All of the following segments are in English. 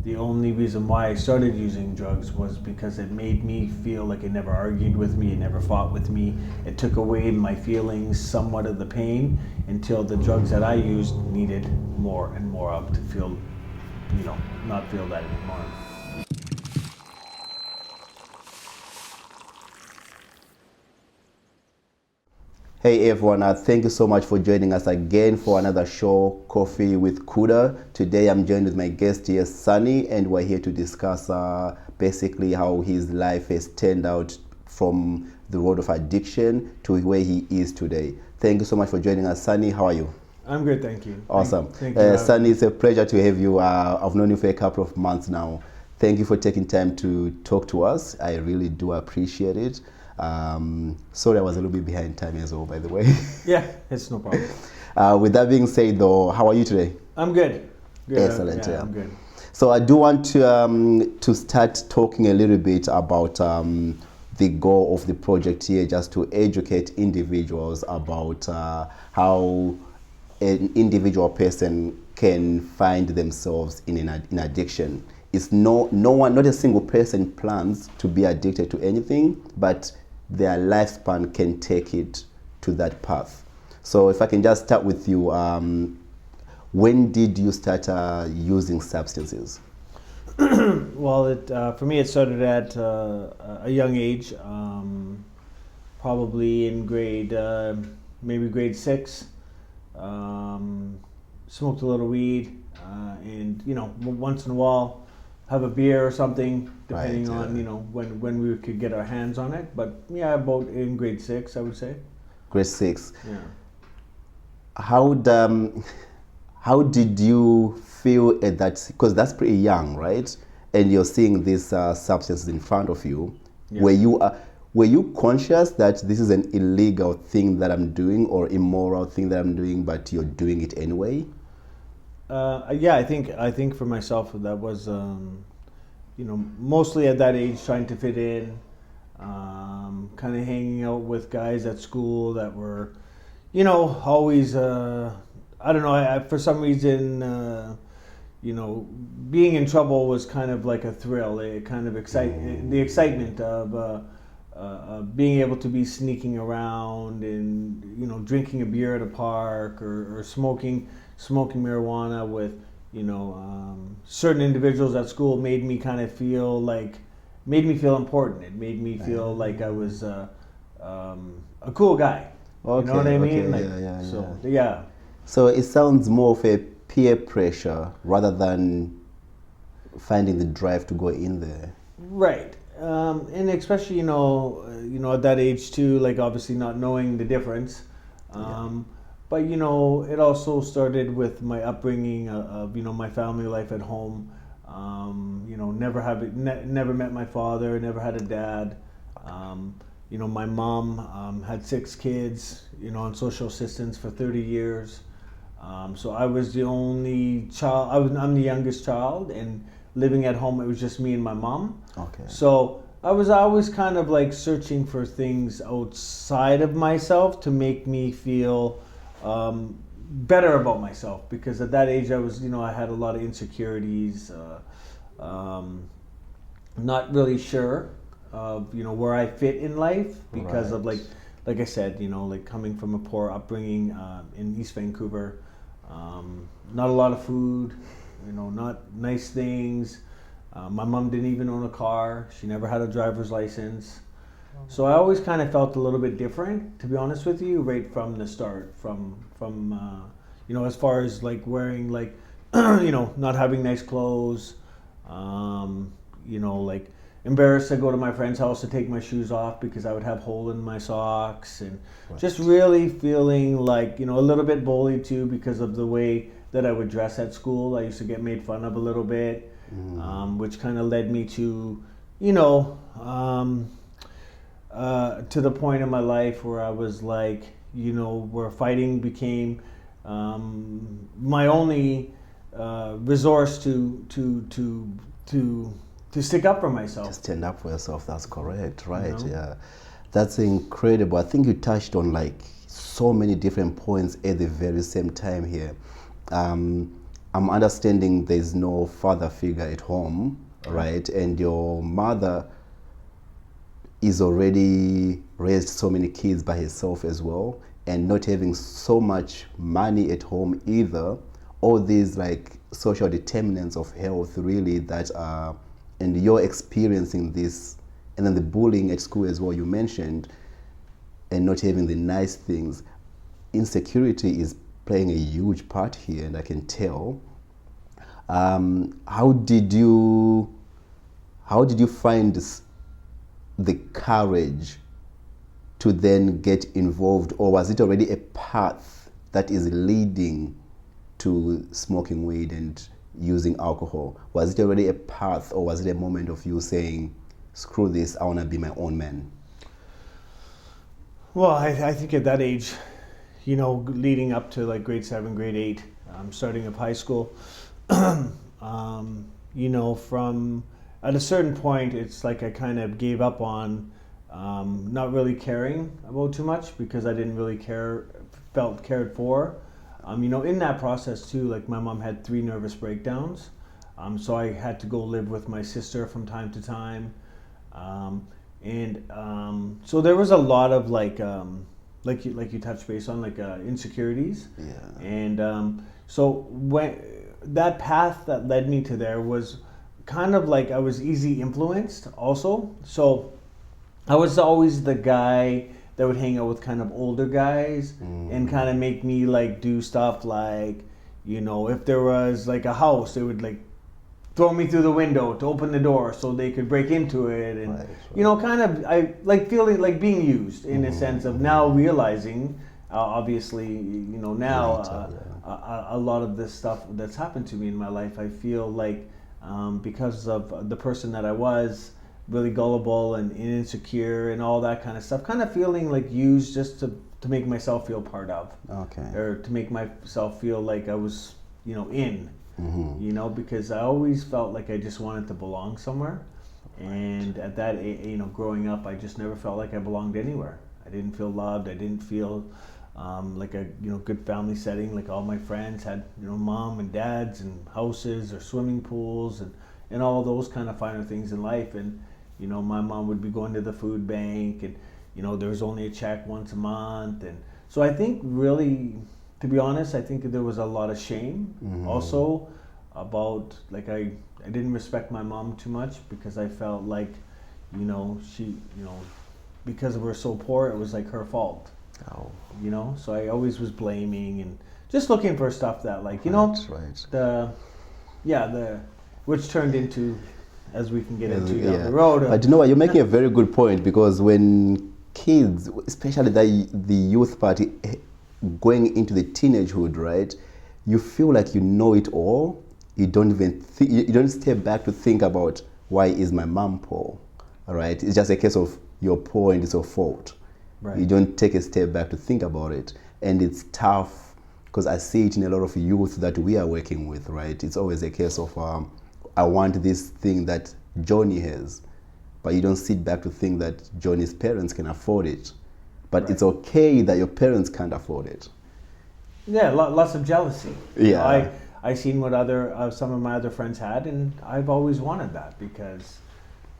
the only reason why I started using drugs was because it made me feel like it never argued with me, it never fought with me. It took away my feelings, somewhat of the pain, until the drugs that I used needed more and more of to feel, not feel that anymore. Hey everyone, thank you so much for joining us again for another show, Coffee with Kuda. Today I'm joined with my guest here, Sonny, and we're here to discuss basically how his life has turned out from the road of addiction to where he is today. Thank you so much for joining us, Sonny. How are you? I'm good, thank you. Awesome. Thank you. Sonny, it's a pleasure to have you. I've known you for a couple of months now. Thank you for taking time to talk to us. I really do appreciate it. Sorry I was a little bit behind time as well, by the way. Yeah, it's no problem. With that being said though, how are you today? I'm good. Excellent. Yeah, I'm good. So I do want to start talking a little bit about the goal of the project here, just to educate individuals about how an individual person can find themselves in addiction. It's not a single person plans to be addicted to anything, but their lifespan can take it to that path. So if I can just start with you, when did you start using substances? Well, for me, it started at a young age, probably in maybe grade 6. Smoked a little weed, and once in a while, have a beer or something, depending on when we could get our hands on it. But yeah, about in grade 6, I would say. Grade 6. Yeah. How did you feel at that? Because that's pretty young, right? And you're seeing these substances in front of you. Yeah. Were you conscious that this is an illegal thing that I'm doing or immoral thing that I'm doing, but you're doing it anyway? Yeah, I think for myself that was, mostly at that age trying to fit in, kind of hanging out with guys at school that were, always, I don't know, for some reason, being in trouble was kind of like a thrill. It kind of the excitement of being able to be sneaking around and, drinking a beer at a park or smoking marijuana with certain individuals at school made me feel important. It made me feel like I was a cool guy. Okay, you know what I mean? Yeah. So it sounds more of a peer pressure rather than finding the drive to go in there. Right. And especially at that age too, like obviously not knowing the difference. But it also started with my upbringing of my family life at home. Never met my father, never had a dad. My mom had 6 kids, on social assistance for 30 years. So I was the only child. I'm the youngest child, and living at home, it was just me and my mom. Okay. So I was always kind of like searching for things outside of myself to make me feel better about myself, because at that age I was, I had a lot of insecurities, not really sure of, where I fit in life because of like I said, like coming from a poor upbringing in East Vancouver, not a lot of food, not nice things. My mom didn't even own a car. She never had a driver's license. So I always kind of felt a little bit different, to be honest with you, right from the start. From as far as like wearing like, not having nice clothes, like embarrassed to go to my friend's house to take my shoes off because I would have hole in my socks, and just really feeling like, a little bit bullied too because of the way that I would dress at school. I used to get made fun of a little bit, which kind of led me to, to the point in my life where I was like, where fighting became my only resource to stick up for myself. To stand up for yourself, that's correct, right? Yeah, that's incredible. I think you touched on like so many different points at the very same time here. I'm understanding there's no father figure at home, right? And your mother is already raised so many kids by herself as well, and not having so much money at home either. All these like social determinants of health really that are, and you're experiencing this, and then the bullying at school as well you mentioned, and not having the nice things. Insecurity is playing a huge part here, and I can tell. How did you find the courage to then get involved, or was it already a path that is leading to smoking weed and using alcohol? Was it already a path, or was it a moment of you saying, screw this, I want to be my own man? Well, I think at that age, you know, leading up to like grade 7, grade 8, starting up high school, you know, from at a certain point, it's like I kind of gave up on not really caring about too much, because I didn't really felt cared for. You know, in that process too, like my mom had 3 nervous breakdowns, so I had to go live with my sister from time to time, so there was a lot of like you touched base on, like insecurities. Yeah. And so when that path that led me to there was kind of like I was easy influenced also. So I was always the guy that would hang out with kind of older guys and kind of make me like do stuff like, you know, if there was like a house, they would like throw me through the window to open the door so they could break into it. And Right. you know, kind of I like feeling like being used in a sense of now realizing obviously, you know, now a lot of this stuff that's happened to me in my life, I feel like because of the person that I was, really gullible and insecure and all that kind of stuff, kind of feeling like used just to make myself feel part of. Okay. Or to make myself feel like I was, you know, in. You know, because I always felt like I just wanted to belong somewhere. And at that, you know, growing up, I just never felt like I belonged anywhere. I didn't feel loved. I didn't feel like a, you know, good family setting. Like all my friends had, you know, mom and dads and houses or swimming pools and all those kind of finer things in life. And, you know, my mom would be going to the food bank, and, you know, there was only a check once a month. And so I think really, to be honest, I think there was a lot of shame also about, like, I didn't respect my mom too much, because I felt like, you know, she, you know, because we're so poor, it was like her fault. Oh. You know, so I always was blaming and just looking for stuff that, like, you Right, know, right. which turned into, as we can get into down the road. But you know what, you're making a very good point, because when kids, especially the youth party, going into the teenagehood, right, you feel like you know it all. You don't even you don't step back to think about, why is my mom poor, all right? It's just a case of you're poor and it's your fault. Right. You don't take a step back to think about it. And it's tough, because I see it in a lot of youth that we are working with, right? It's always a case of, I want this thing that Johnny has, but you don't sit back to think that Johnny's parents can afford it. But Right. it's okay that your parents can't afford it. Yeah, lots of jealousy. Yeah. You know, I seen what some of my other friends had, and I've always wanted that, because,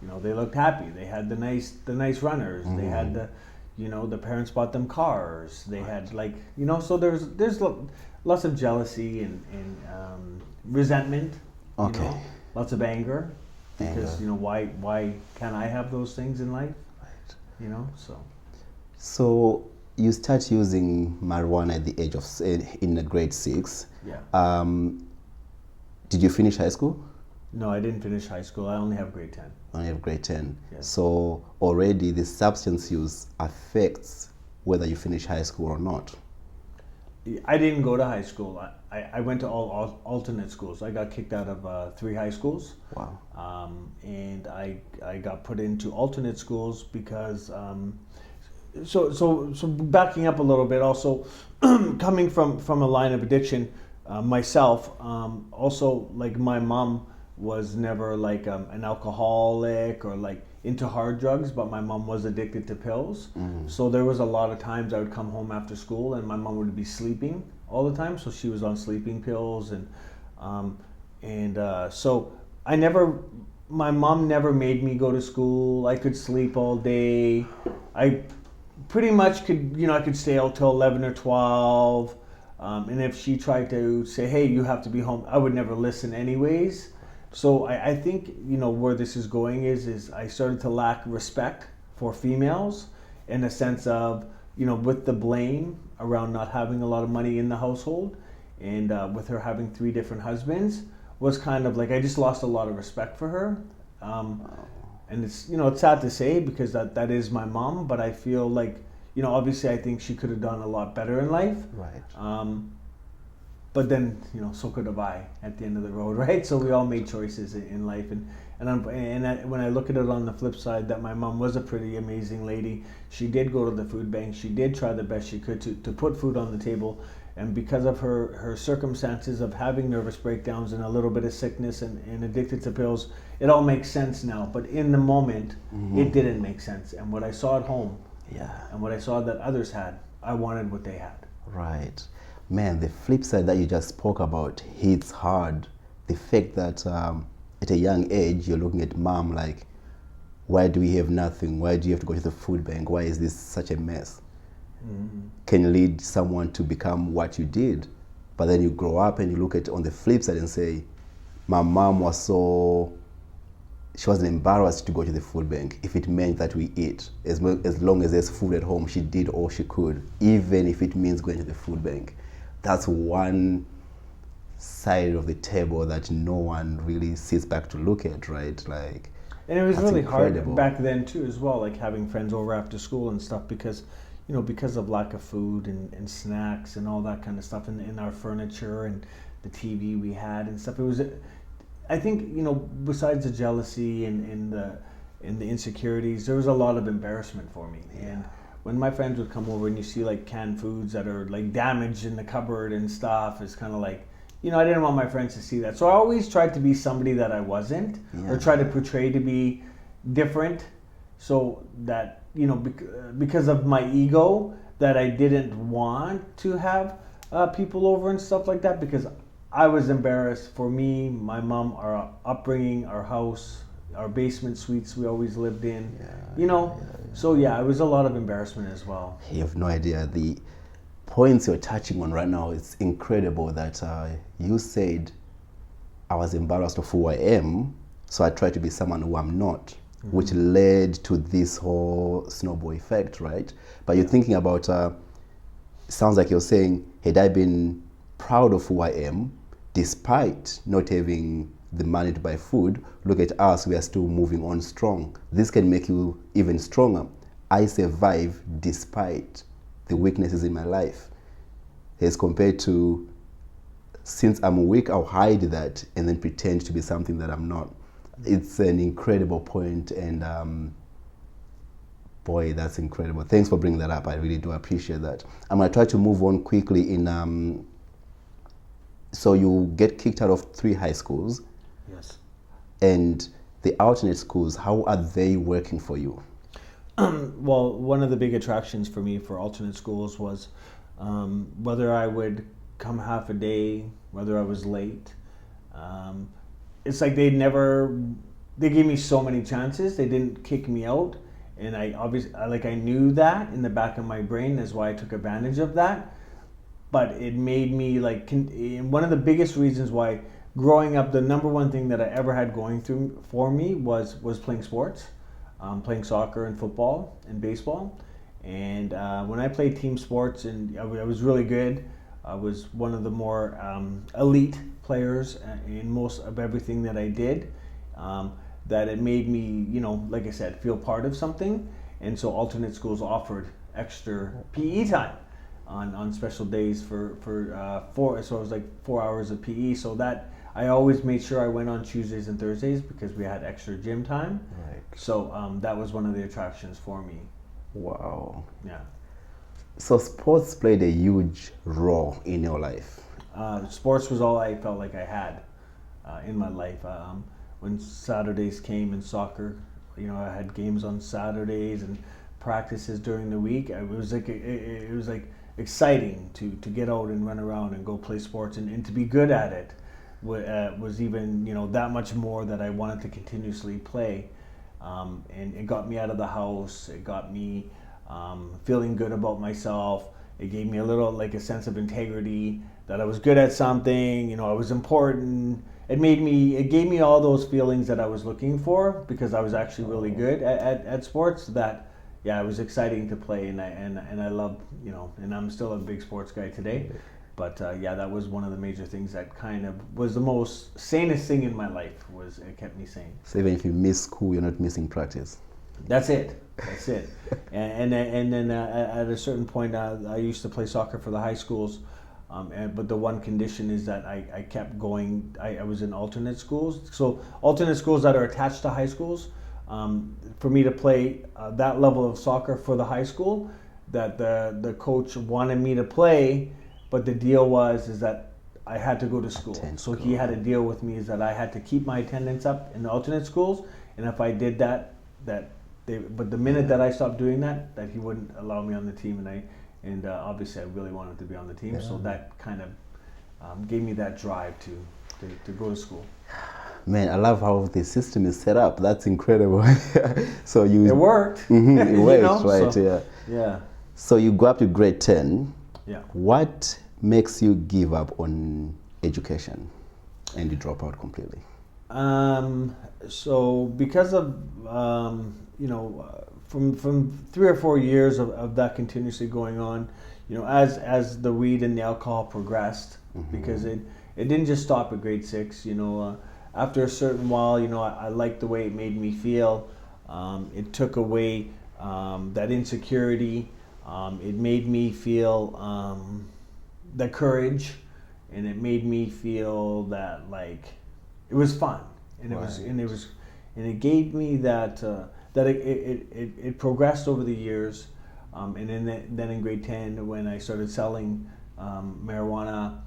you know, they looked happy. They had the nice runners. They had the, you know, the parents bought them cars. They had, like, you know, so there's lots of jealousy and resentment. Okay. You know, lots of anger, because you know, why can't I have those things in life? Right. You know, So you start using marijuana at the age of in grade 6. Yeah. Did you finish high school? No, I didn't finish high school. I only have grade 10. Only have grade 10. Yes. So already the substance use affects whether you finish high school or not. I didn't go to high school. I went to all alternate schools. I got kicked out of 3 high schools. Wow. And I got put into alternate schools because so backing up a little bit, also coming from a line of addiction myself, also, like, my mom was never like an alcoholic or like into hard drugs, but my mom was addicted to pills. So there was a lot of times I would come home after school and my mom would be sleeping all the time, so she was on sleeping pills. And So I never, my mom never made me go to school. I could sleep all day. I pretty much could, I could stay out till 11 or 12. And if she tried to say, hey, you have to be home, I would never listen anyways. So I think, where this is going is I started to lack respect for females in a sense of, with the blame around not having a lot of money in the household and with her having 3 different husbands was kind of like, I just lost a lot of respect for her. And it's, it's sad to say because that is my mom, but I feel like, obviously I think she could have done a lot better in life. Right. But then, so could have I at the end of the road, right? So we all made choices in life. When I look at it on the flip side, that my mom was a pretty amazing lady. She did go to the food bank. She did try the best she could to put food on the table. And because of her circumstances of having nervous breakdowns and a little bit of sickness and addicted to pills, it all makes sense now. But in the moment, it didn't make sense. And what I saw at home, and what I saw that others had, I wanted what they had. Right. Man, the flip side that you just spoke about hits hard. The fact that at a young age, you're looking at mom like, why do we have nothing? Why do you have to go to the food bank? Why is this such a mess? Can lead someone to become what you did. But then you grow up and you look at on the flip side and say, my mom was she wasn't embarrassed to go to the food bank if it meant that we eat. As long as there's food at home, she did all she could, even if it means going to the food bank. That's one side of the table that no one really sits back to look at, right? Like, and it was really incredible. hard back then too, as well, like having friends over after school and stuff because, because of lack of food and snacks and all that kind of stuff and our furniture and the TV we had and stuff. It was, I think, besides the jealousy and the insecurities, there was a lot of embarrassment for me. Yeah. And when my friends would come over and you see like canned foods that are like damaged in the cupboard and stuff, it's kind of like, I didn't want my friends to see that. So I always tried to be somebody that I wasn't, or try to portray to be different, so that, because of my ego, that I didn't want to have people over and stuff like that, because I was embarrassed for me, my mom, our upbringing, our house, our basement suites we always lived in, So it was a lot of embarrassment as well. You have no idea. The points you're touching on right now, it's incredible that you said I was embarrassed of who I am, so I tried to be someone who I'm not, which led to this whole snowball effect, right? But you're thinking about, sounds like you're saying, had I been proud of who I am, despite not having the money to buy food, look at us, we are still moving on strong. This can make you even stronger. I survive despite the weaknesses in my life, as compared to, since I'm weak, I'll hide that and then pretend to be something that I'm not. It's an incredible point, and boy, that's incredible. Thanks for bringing that up. I really do appreciate that. I'm gonna try to move on quickly in, so you get kicked out of 3 high schools. Yes. And the alternate schools, how are they working for you? Well, one of the big attractions for me for alternate schools was whether I would come half a day, whether I was late. It's like they gave me so many chances. They didn't kick me out. And I knew that in the back of my brain. That's why I took advantage of that. But it made me one of the biggest reasons why growing up, the number one thing that I ever had going through for me was playing sports. Playing soccer and football and baseball. And when I played team sports, and I was really good, I was one of the more elite players in most of everything that I did, that it made me, like I said, feel part of something. And so alternate schools offered extra PE time on special days for 4, so it was like 4 hours of PE. So that I always made sure I went on Tuesdays and Thursdays because we had extra gym time. Right. So that was one of the attractions for me. Wow. Yeah. So sports played a huge role in your life. Sports was all I felt like I had in my life. When Saturdays came in soccer, I had games on Saturdays and practices during the week. It was like exciting to get out and run around and go play sports and to be good at it. was even, that much more that I wanted to continuously play. And it got me out of the house. It got me feeling good about myself. It gave me a little, like, a sense of integrity, that I was good at something, I was important. It gave me all those feelings that I was looking for, because I was actually really good at sports, that, yeah, it was exciting to play, and I love, and I'm still a big sports guy today. But yeah, that was one of the major things that kind of was the most sanest thing in my life. It kept me sane. So even if you miss school, you're not missing practice. That's it. And then at a certain point, I used to play soccer for the high schools. But the one condition is that I kept going. I was in alternate schools. So alternate schools that are attached to high schools. For me to play that level of soccer for the high school, that the coach wanted me to play, but the deal is that I had to go to school. So he had a deal with me, is that I had to keep my attendance up in the alternate schools, and if I did that but the minute that I stopped doing that he wouldn't allow me on the team, and obviously I really wanted to be on the team. Yeah. So that kind of gave me that drive to go to school. Man, I love how the system is set up. That's incredible. So it worked. Mm-hmm, it worked, right? So, yeah. So you go up to grade 10. Yeah. What makes you give up on education and you drop out completely? So because of from 3 or 4 years of that continuously going on, as the weed and the alcohol progressed, mm-hmm. because it didn't just stop at grade 6. After a certain while, I liked the way it made me feel. It took away that insecurity. It made me feel the courage, and it made me feel that, like, it was fun, and right. it gave me that it progressed over the years, and then in grade 10, when I started selling marijuana,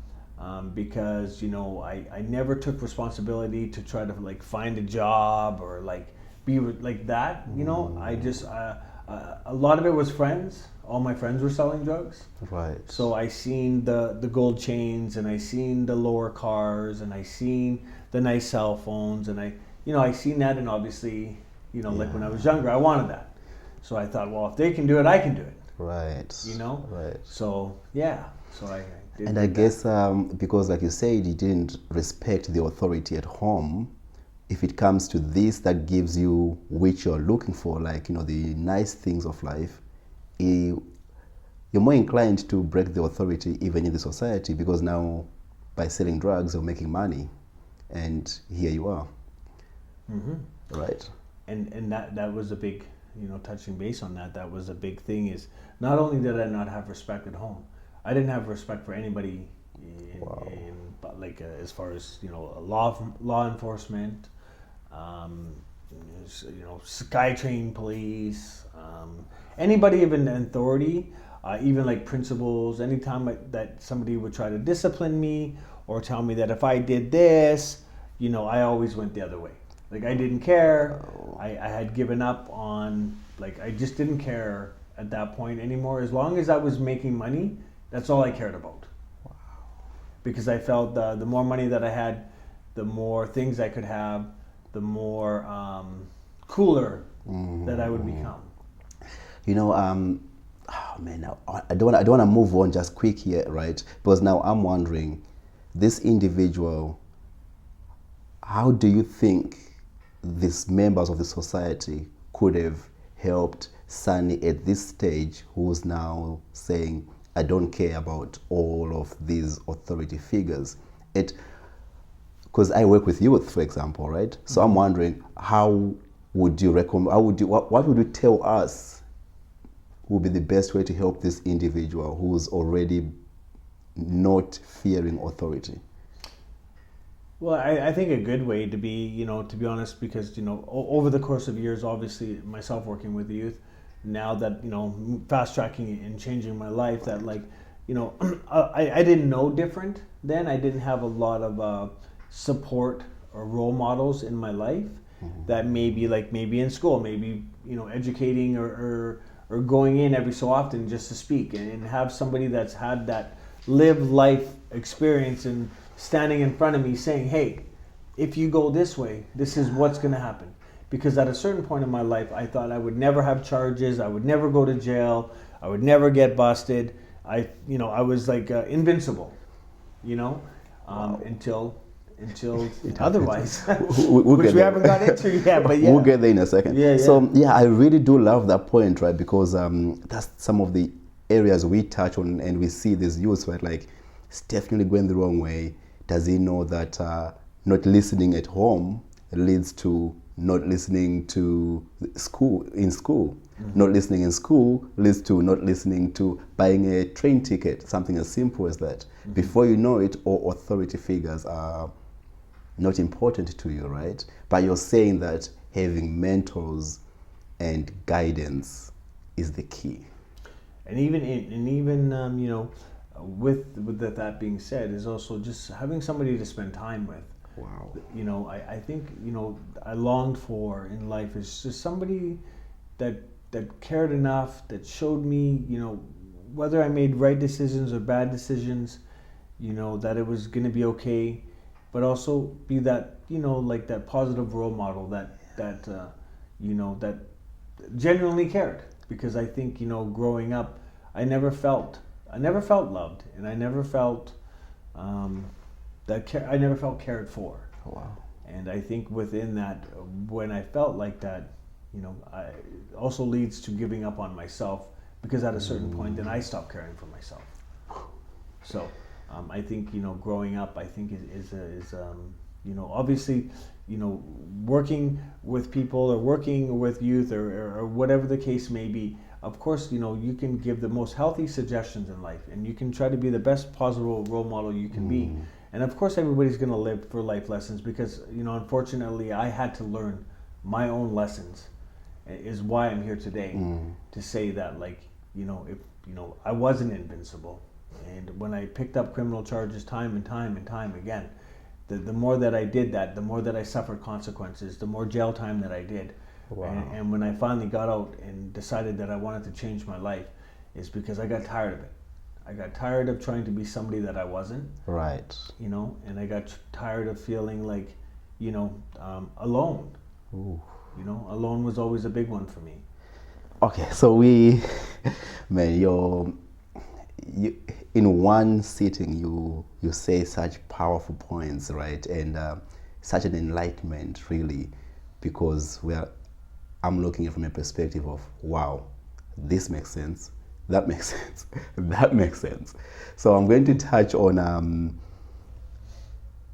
because I never took responsibility to try to, like, find a job or, like, be like that. I just a lot of it was friends. All my friends were selling drugs. Right. So I seen the gold chains, and I seen the lower cars, and I seen the nice cell phones, and I seen that, and obviously, like when I was younger, I wanted that. So I thought, well, if they can do it, I can do it. Right. Right. So yeah. So I did. And I guess because, like you said, you didn't respect the authority at home. If it comes to this that gives you which you're looking for, like, the nice things of life, you're more inclined to break the authority even in the society, because now by selling drugs you're making money, and here you are. Mm-hmm. Right. And that was a big, touching base on that. That was a big thing. Is not only did I not have respect at home, I didn't have respect for anybody but like as far as law enforcement, SkyTrain police, anybody of an authority, even like principals. Anytime that somebody would try to discipline me or tell me that if I did this, I always went the other way. Like, I didn't care. I had given up on, like, I just didn't care at that point anymore. As long as I was making money, that's all I cared about. Wow. Because I felt the more money that I had, the more things I could have, the more cooler that I would become. Oh man, I don't want to move on just quick here, right? Because now I'm wondering, this individual, how do you think these members of the society could have helped Sonny at this stage, who's now saying, I don't care about all of these authority figures? Because I work with youth, for example, right? So I'm wondering, how would you recommend, what would you tell us would be the best way to help this individual who's already not fearing authority? Well, I think a good way to be, to be honest, because, over the course of years, obviously myself working with the youth, now that, fast tracking and changing my life, that, like, I didn't know different then. I didn't have a lot of support or role models in my life that maybe in school, maybe, educating or going in every so often just to speak and have somebody that's had that lived life experience and standing in front of me saying, hey, if you go this way, this is what's going to happen. Because at a certain point in my life, I thought I would never have charges, I would never go to jail, I would never get busted. I was like invincible, until otherwise, which we haven't got into yet. But yeah, we'll get there in a second. Yeah. So yeah, I really do love that point, right? Because that's some of the areas we touch on, and we see this youth, right? Like, it's definitely going the wrong way. Does he know that not listening at home leads to not listening to school? Mm-hmm. Not listening in school leads to not listening to buying a train ticket, something as simple as that. Mm-hmm. Before you know it, all authority figures are not important to you, right? But you're saying that having mentors and guidance is the key. And even with that being said, is also just having somebody to spend time with. Wow. I think I longed for in life is just somebody that cared enough, that showed me, whether I made right decisions or bad decisions, that it was going to be okay, but also be that, like that positive role model that genuinely cared. Because I think, growing up, I never felt loved, and I never felt I never felt cared for. Wow. And I think within that, when I felt like that, I also leads to giving up on myself, because at a certain point, then I stopped caring for myself. So I think growing up, I think is obviously working with people or working with youth or whatever the case may be. Of course, you can give the most healthy suggestions in life, and you can try to be the best possible role model you can be. And of course, everybody's going to live for life lessons, because unfortunately, I had to learn my own lessons. Is why I'm here today to say that, if I wasn't invincible, and when I picked up criminal charges time and time again, the more that I did that, the more that I suffered consequences, the more jail time that I did. Wow. And when I finally got out and decided that I wanted to change my life, is because I got tired of it. I got tired of trying to be somebody that I wasn't. Right. And I got tired of feeling like, alone. Ooh. Alone was always a big one for me. Okay, so man, you in one sitting, you say such powerful points, right? And such an enlightenment, really, because I'm looking at it from a perspective of, wow, this makes sense, that makes sense, that makes sense. So I'm going to touch on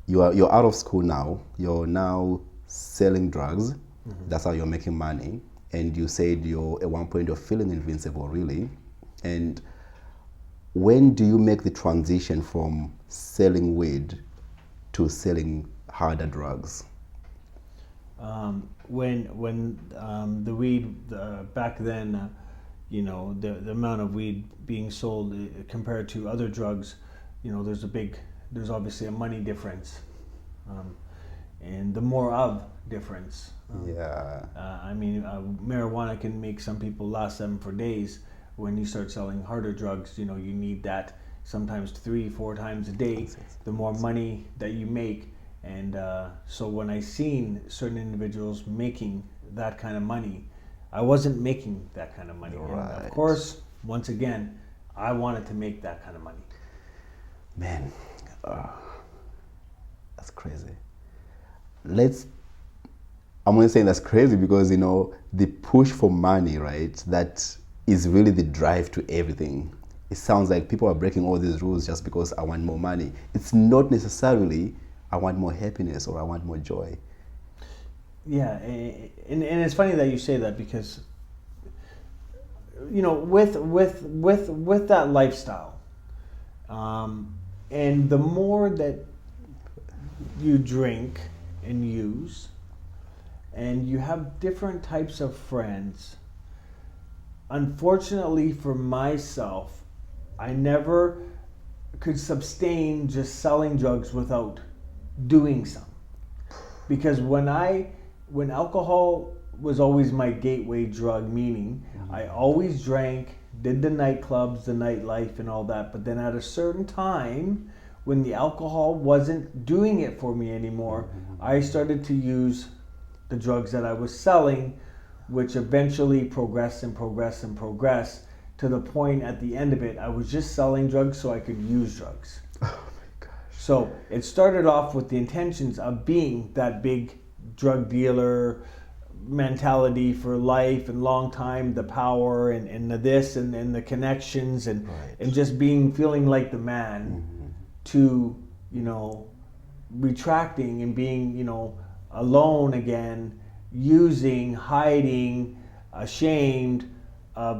you're out of school now. You're now selling drugs. Mm-hmm. That's how you're making money. And you said at one point you're feeling invincible, really. And when do you make the transition from selling weed to selling harder drugs? When the weed back then, the amount of weed being sold compared to other drugs, there's obviously a money difference, and the more of difference. Marijuana can make some people last them for days. When you start selling harder drugs, you need that sometimes 3-4 times a day. The more money that you make. And so when I seen certain individuals making that kind of money, I wasn't making that kind of money. Right. And of course, once again, I wanted to make that kind of money. Man, that's crazy. I'm only saying that's crazy because, the push for money, right? That is really the drive to everything. It sounds like people are breaking all these rules just because I want more money. It's not necessarily I want more happiness or I want more joy. Yeah, and it's funny that you say that, because with that lifestyle, and the more that you drink and use, and you have different types of friends, unfortunately for myself, I never could sustain just selling drugs without doing some. Because when alcohol was always my gateway drug, meaning I always drank, did the nightclubs, the nightlife and all that, but then at a certain time when the alcohol wasn't doing it for me anymore, I started to use the drugs that I was selling, which eventually progressed and progressed and progressed to the point at the end of it, I was just selling drugs so I could use drugs. Oh my gosh. So it started off with the intentions of being that big drug dealer mentality for life and long time, the power and the this and the connections and just feeling like the man, to, you know, retracting and being, you know, alone again, using, hiding, ashamed,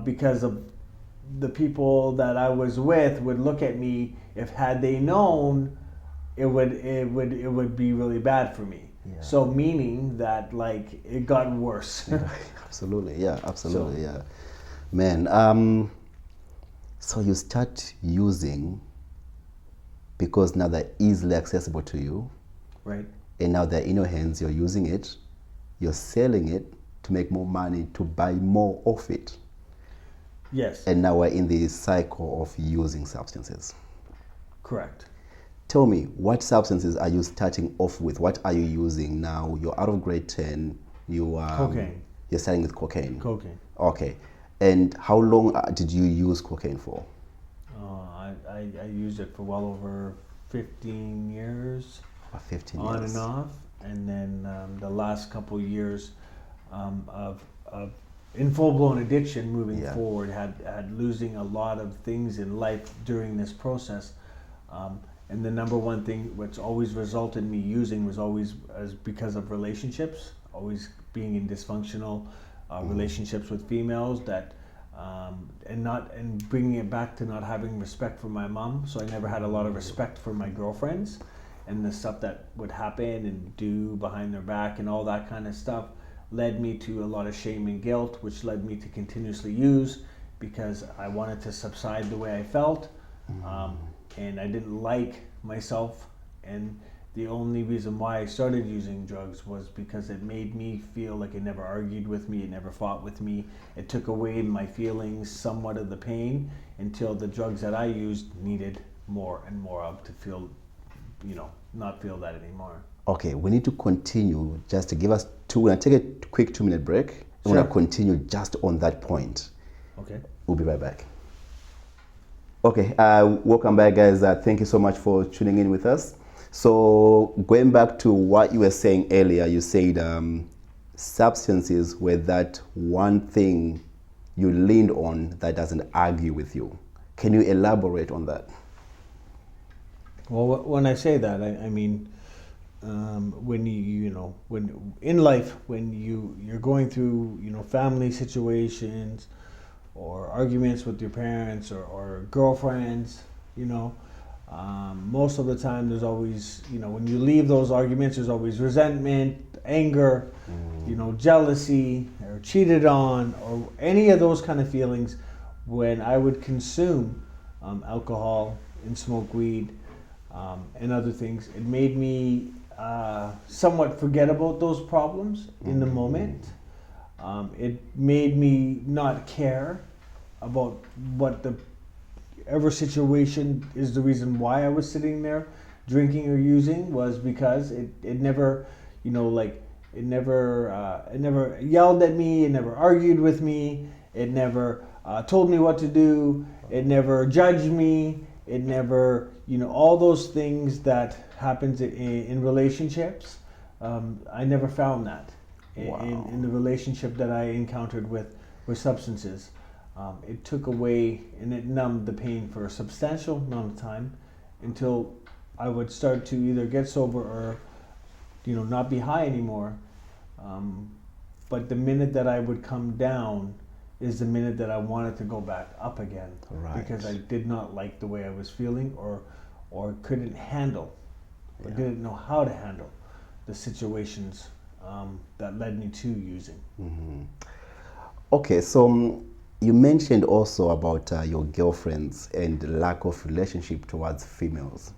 because of the people that I was with would look at me. If had they known, it would be really bad for me. Yeah. So meaning that, like, it got worse. Absolutely, yeah, absolutely, yeah. Man, so you start using because now they're easily accessible to you. Right. And now they're in your hands, you're using it, you're selling it to make more money, to buy more of it. Yes. And now we're in the cycle of using substances. Correct. Tell me, what substances are you starting off with? What are you using now? You're out of grade 10. Cocaine. You're starting with cocaine. Cocaine. Okay. And how long did you use cocaine for? I used it for well over 15 years. 15 on years. and off, and then the last couple years of in full-blown addiction moving forward, had losing a lot of things in life during this process, and the number one thing which always resulted in me using was always as because of relationships, always being in dysfunctional relationships with females that and bringing it back to not having respect for my mom. So I never had a lot of respect for my girlfriends, and the stuff that would happen and do behind their back and all that kind of stuff led me to a lot of shame and guilt, which led me to continuously use because I wanted to subside the way I felt, and I didn't like myself. And the only reason why I started using drugs was because it made me feel like it never argued with me, it never fought with me. It took away my feelings, somewhat of the pain, until the drugs that I used needed more and more of to feel, you know, not feel that anymore. Okay, we need to continue just to give us we're going to take a quick 2-minute break. We're going to continue just on that point. Okay. We'll be right back. Okay, welcome back, guys. Thank you so much for tuning in with us. So going back to what you were saying earlier, you said substances were that one thing you leaned on that doesn't argue with you. Can you elaborate on that? Well, when I say that, I mean when you know, when in life, when you're going through, you know, family situations or arguments with your parents or girlfriends, you know, most of the time there's always, you know, when you leave those arguments, there's always resentment, anger, you know, jealousy, or cheated on, or any of those kind of feelings. When I would consume alcohol and smoke weed and other things, it made me somewhat forget about those problems in the moment. It made me not care about what the ever situation is. The reason why I was sitting there drinking or using was because it never, you know, like it never yelled at me, it never argued with me, it never told me what to do, it never judged me, it never, you know, all those things that happens in relationships. I never found that in the relationship that I encountered with substances. It took away and it numbed the pain for a substantial amount of time until I would start to either get sober or, you know, not be high anymore. But the minute that I would come down is the minute that I wanted to go back up again, because I did not like the way I was feeling, or couldn't handle, or didn't know how to handle the situations that led me to using. Okay, so you mentioned also about your girlfriends and the lack of relationship towards females.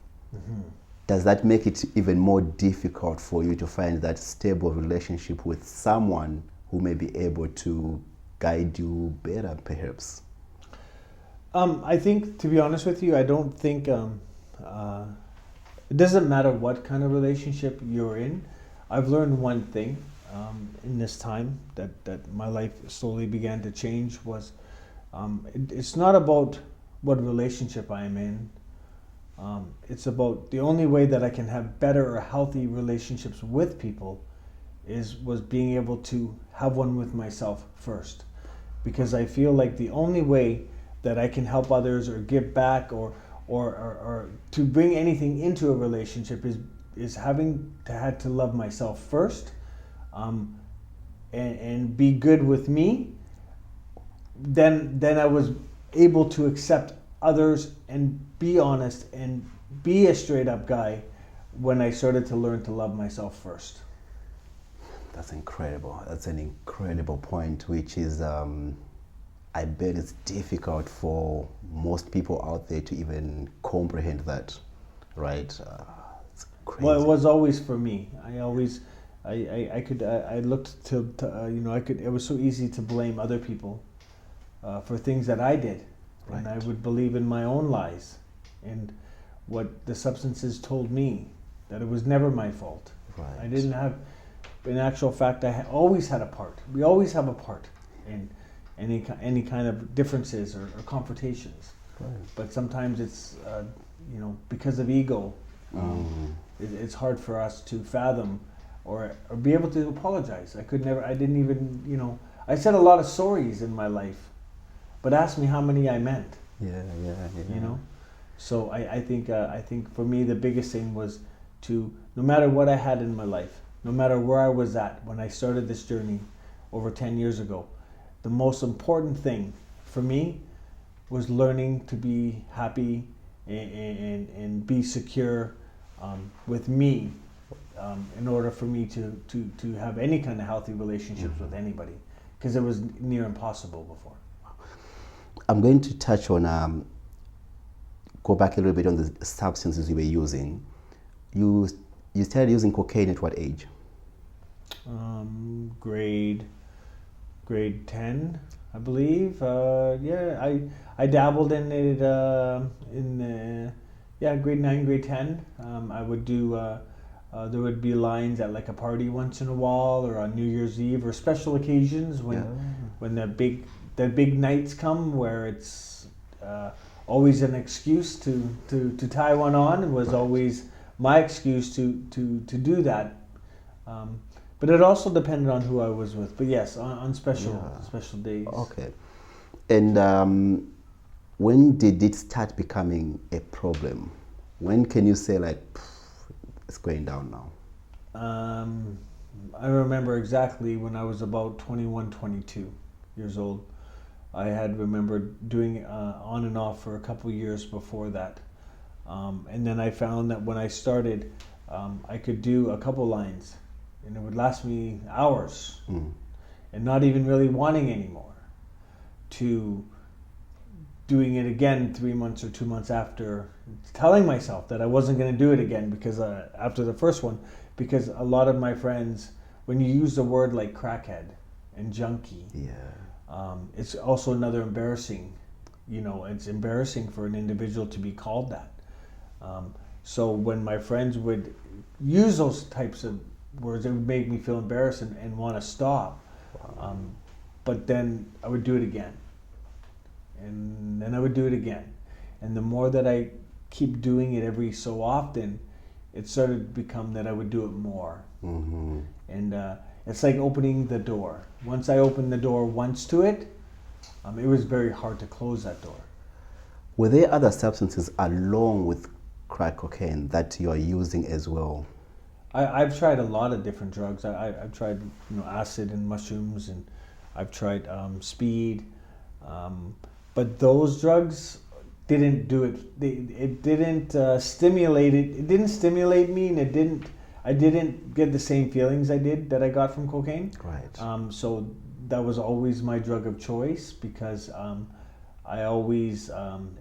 Does that make it even more difficult for you to find that stable relationship with someone who may be able to guide you better, perhaps? I think, to be honest with you, I don't think it doesn't matter what kind of relationship you're in. I've learned one thing in this time that my life slowly began to change was it's not about what relationship I am in. It's about the only way that I can have better or healthy relationships with people was being able to have one with myself first, because I feel like the only way that I can help others or give back or to bring anything into a relationship is having to love myself first, and be good with me. Then I was able to accept others and be honest and be a straight up guy when I started to learn to love myself first. That's incredible. That's an incredible point, which is, I bet it's difficult for most people out there to even comprehend that, right? It's crazy. Well, it was always for me. I looked to it was so easy to blame other people for things that I did. Right. And I would believe in my own lies and what the substances told me, that it was never my fault. Right. I didn't have, in actual fact, I always had a part. We always have a part in any kind of differences or confrontations. Right. But sometimes it's, because of ego, it's hard for us to fathom or be able to apologize. I didn't even, I said a lot of sorries in my life, but ask me how many I meant. Yeah. So I think for me the biggest thing was to, no matter what I had in my life, no matter where I was at when I started this journey over 10 years ago, the most important thing for me was learning to be happy and be secure with me, in order for me to have any kind of healthy relationships with anybody, because it was near impossible before. I'm going to touch on, go back a little bit on the substances you were using. You started using cocaine at what age? Grade 10, I believe. I dabbled in it grade 9, grade 10. I would do, there would be lines at like a party once in a while, or on New Year's Eve, or special occasions when the big nights come, where it's always an excuse to tie one on. It was always my excuse to do that. But it also depended on who I was with. But yes, on special days. Okay. And when did it start becoming a problem? When can you say, like, it's going down now? I remember exactly when I was about 21, 22 years old. I had remembered doing on and off for a couple years before that. And then I found that when I started, I could do a couple lines, and it would last me hours, and not even really wanting anymore, to doing it again 3 months or 2 months after, telling myself that I wasn't going to do it again because after the first one, because a lot of my friends, when you use the word like crackhead and junkie, it's also another embarrassing, it's embarrassing for an individual to be called that. So when my friends would use those types of words, it would make me feel embarrassed and want to stop. But then I would do it again. And then I would do it again. And the more that I keep doing it every so often, it started to become that I would do it more. Mm-hmm. And it's like opening the door. Once I opened the door once to it, it was very hard to close that door. Were there other substances along with crack cocaine that you are using as well? I've tried a lot of different drugs. I've tried acid and mushrooms, and I've tried speed. But those drugs didn't do it. It didn't stimulate it. It didn't stimulate me, and I didn't get the same feelings that I got from cocaine. Right. So that was always my drug of choice, because I always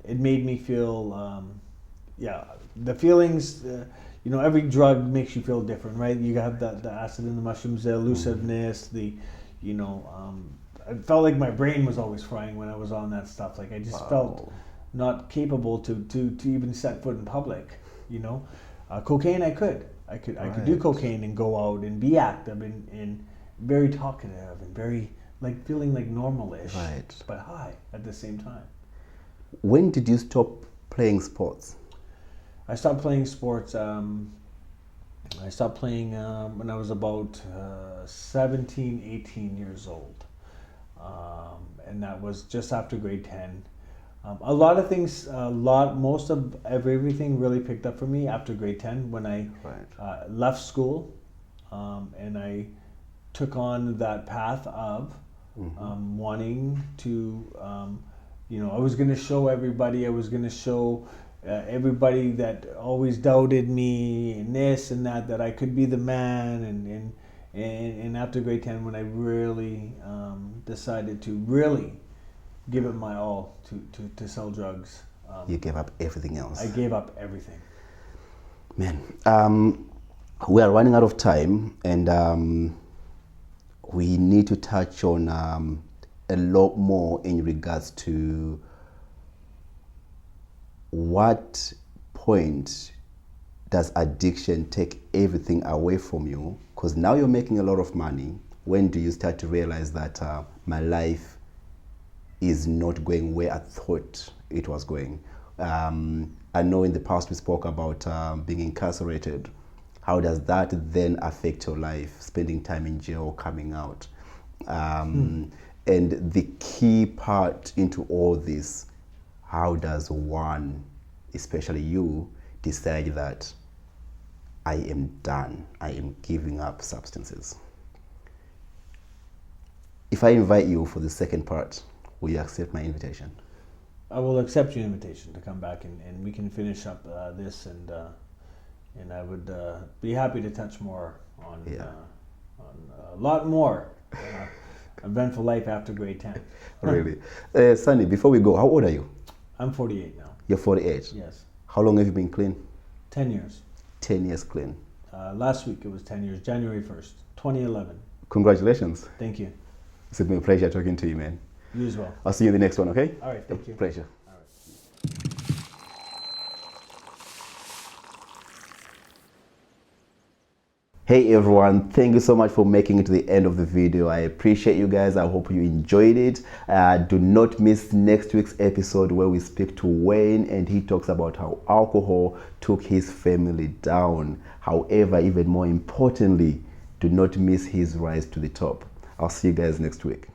it made me feel the feelings. Every drug makes you feel different, right? You have the acid and the mushrooms, the elusiveness, I felt like my brain was always frying when I was on that stuff. Like I just felt not capable to even set foot in public, Cocaine, I could do cocaine and go out and be active and very talkative and very like feeling like normal-ish, but high at the same time. When did you stop playing sports? I stopped playing sports. I stopped playing when I was about 17, 18 years old. And that was just after grade 10. A lot of things, most of everything really picked up for me after grade 10 when I left school and I took on that path of wanting to, I was going to show everybody, everybody that always doubted me and this and that I could be the man. And after grade 10, when I really decided to really give it my all to sell drugs. You gave up everything else. I gave up everything. Man, we are running out of time, and we need to touch on a lot more in regards to what point does addiction take everything away from you? Because now you're making a lot of money. When do you start to realize that my life is not going where I thought it was going? I know in the past we spoke about being incarcerated. How does that then affect your life, spending time in jail, coming out? And the key part into all this, how does one, especially you, decide that I am done, I am giving up substances? If I invite you for the second part, will you accept my invitation? I will accept your invitation to come back and we can finish up this and I would be happy to touch more on a lot more eventful life after grade 10. Really? Sonny, before we go, how old are you? I'm 48 now. You're 48? Yes. How long have you been clean? 10 years. 10 years clean. Last week it was 10 years, January 1st, 2011. Congratulations. Thank you. It's been a pleasure talking to you, man. You as well. I'll see you in the next one, okay? All right, thank you. Pleasure. All right. Hey everyone, thank you so much for making it to the end of the video. I appreciate you guys. I hope you enjoyed it. Do not miss next week's episode where we speak to Wayne and he talks about how alcohol took his family down. However, even more importantly, do not miss his rise to the top. I'll see you guys next week.